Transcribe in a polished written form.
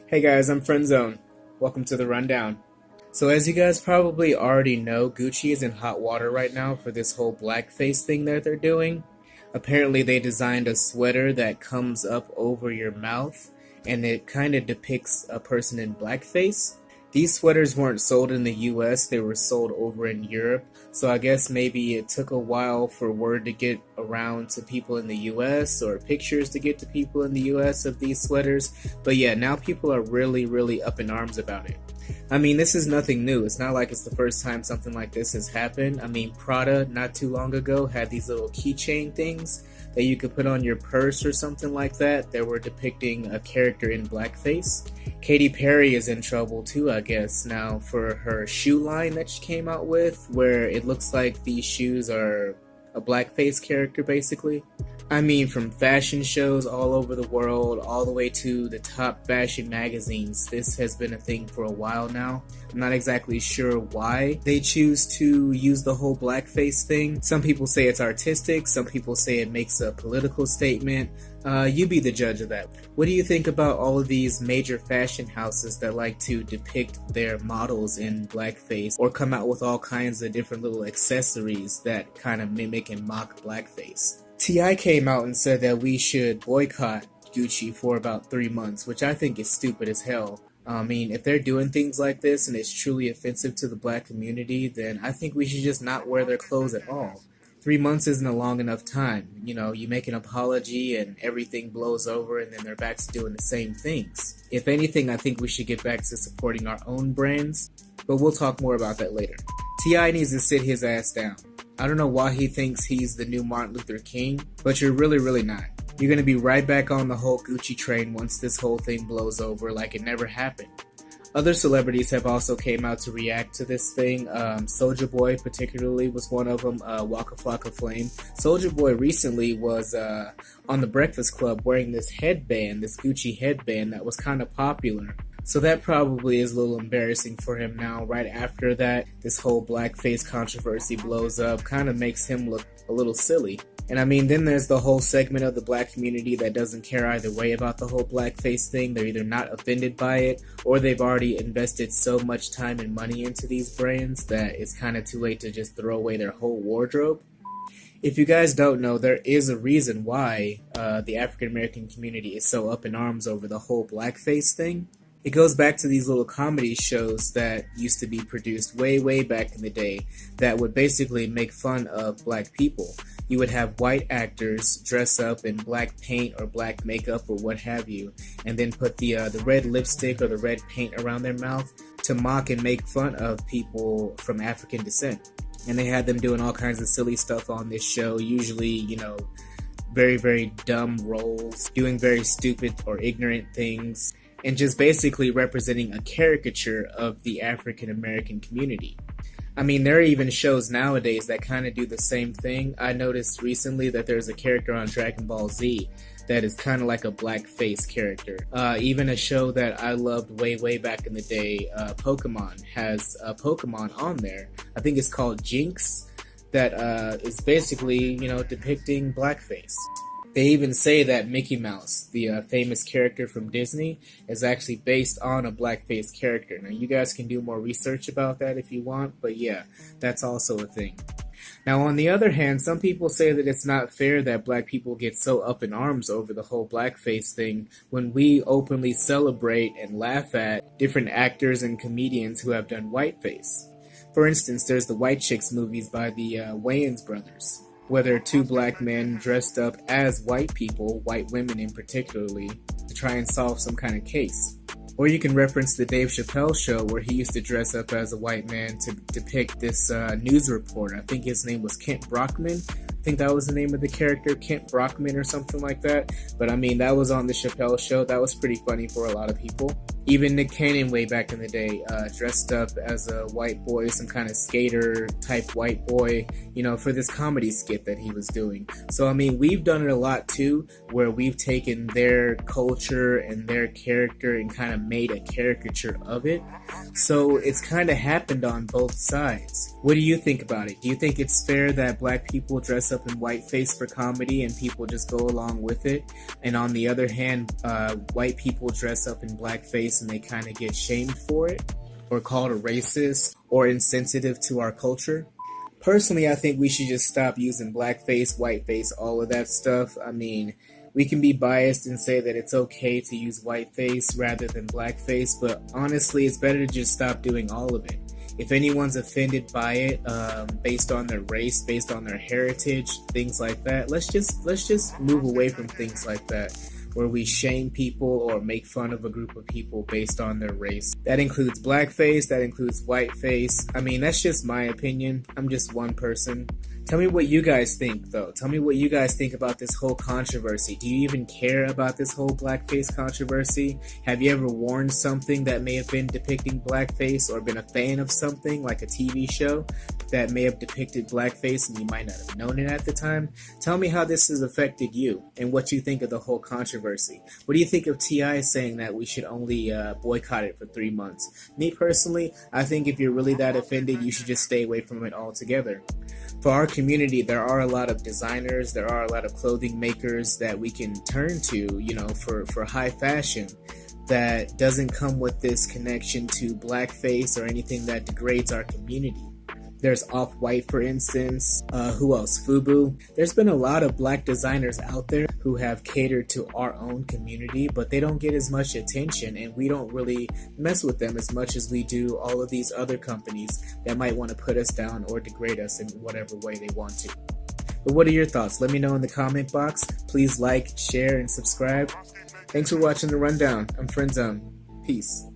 Hey guys, I'm Friendzone. Welcome to the Rundown. So as you guys probably already know, Gucci is in hot water right now for this whole blackface thing that they're doing. Apparently they designed a sweater that comes up over your mouth and it kind of depicts a person in blackface. These sweaters weren't sold in the US, they were sold over in Europe. So I guess maybe it took a while for word to get around to people in the US or pictures to get to people in the US of these sweaters. But yeah, now people are really up in arms about it. I mean, this is nothing new. It's not like it's the first time something like this has happened. I mean, Prada not too long ago had these little keychain things that you could put on your purse or something like that were depicting a character in blackface. Katy Perry is in trouble too, I guess, now for her shoe line that she came out with, where it looks like these shoes are a blackface character basically. I mean, from fashion shows all over the world, all the way to the top fashion magazines, this has been a thing for a while now. I'm not exactly sure why they choose to use the whole blackface thing. Some people say it's artistic, some people say it makes a political statement. You be the judge of that. What do you think about all of these major fashion houses that like to depict their models in blackface or come out with all kinds of different little accessories that kind of mimic and mock blackface? T.I. came out and said that we should boycott Gucci for about 3 months, which I think is stupid as hell. I mean, if they're doing things like this and it's truly offensive to the black community, then I think we should just not wear their clothes at all. 3 months isn't a long enough time. You know, you make an apology and everything blows over and then they're back to doing the same things. If anything, I think we should get back to supporting our own brands, but we'll talk more about that later. T.I. needs to sit his ass down. I don't know why he thinks he's the new Martin Luther King, but you're really not. You're going to be right back on the whole Gucci train once this whole thing blows over like it never happened. Other celebrities have also came out to react to this thing. Soulja Boy particularly was one of them, Waka Flocka Flame. Soulja Boy recently was on the Breakfast Club wearing this headband, this Gucci headband that was kind of popular. So that probably is a little embarrassing for him now. Right after that, this whole blackface controversy blows up, kind of makes him look a little silly. And I mean, then there's the whole segment of the black community that doesn't care either way about the whole blackface thing. They're either not offended by it, or they've already invested so much time and money into these brands that it's kind of too late to just throw away their whole wardrobe. If you guys don't know, there is a reason why the African American community is so up in arms over the whole blackface thing. It goes back to these little comedy shows that used to be produced way back in the day that would basically make fun of black people. You would have white actors dress up in black paint or black makeup or what have you, and then put the red lipstick or the red paint around their mouth to mock and make fun of people from African descent. And they had them doing all kinds of silly stuff on this show, usually, you know, very dumb roles, doing very stupid or ignorant things, and just basically representing a caricature of the African American community. I mean, there are even shows nowadays that kind of do the same thing. I noticed recently that there's a character on Dragon Ball Z that is kind of like a blackface character. Even a show that I loved way back in the day, Pokemon, has a Pokemon on there. I think it's called Jinx, that is basically, you know, depicting blackface. They even say that Mickey Mouse, the famous character from Disney, is actually based on a blackface character. Now, you guys can do more research about that if you want, but yeah, that's also a thing. Now, on the other hand, some people say that it's not fair that black people get so up in arms over the whole blackface thing when we openly celebrate and laugh at different actors and comedians who have done whiteface. For instance, there's the White Chicks movies by the Wayans brothers, where there are two black men dressed up as white people, white women in particularly, to try and solve some kind of case. Or you can reference the Dave Chappelle show where he used to dress up as a white man to depict this news reporter. I think his name was Kent Brockman. I think that was the name of the character, Kent Brockman or something like that. But I mean, that was on the Chappelle show. That was pretty funny for a lot of people. Even Nick Cannon way back in the day dressed up as a white boy, some kind of skater type white boy, you know, for this comedy skit that he was doing. So I mean, we've done it a lot too, where we've taken their culture and their character and kind of made a caricature of it. So it's kind of happened on both sides. What do you think about it? Do you think it's fair that black people dress up in whiteface for comedy and people just go along with it. And on the other hand, white people dress up in blackface and they kind of get shamed for it, or called a racist or insensitive to our culture. Personally, I think we should just stop using blackface, whiteface, all of that stuff. I mean, we can be biased and say that it's okay to use whiteface rather than blackface, but honestly, it's better to just stop doing all of it. If anyone's offended by it, based on their race, based on their heritage, things like that, let's just move away from things like that, where we shame people or make fun of a group of people based on their race. That includes blackface, that includes whiteface. I mean, that's just my opinion. I'm just one person. Tell me what you guys think, though. Tell me what you guys think about this whole controversy. Do you even care about this whole blackface controversy? Have you ever worn something that may have been depicting blackface, or been a fan of something like a TV show that may have depicted blackface and you might not have known it at the time? Tell me how this has affected you and what you think of the whole controversy. What do you think of T.I. saying that we should only boycott it for 3 months? Me personally, I think if you're really that offended, you should just stay away from it altogether. For our community, there are a lot of designers, there are a lot of clothing makers that we can turn to, you know, for high fashion that doesn't come with this connection to blackface or anything that degrades our community. There's Off-White, for instance. Who else? FUBU. There's been a lot of black designers out there who have catered to our own community, but they don't get as much attention, and we don't really mess with them as much as we do all of these other companies that might want to put us down or degrade us in whatever way they want to. But what are your thoughts? Let me know in the comment box. Please like, share, and subscribe. Thanks for watching The Rundown. I'm Friendzone. Peace.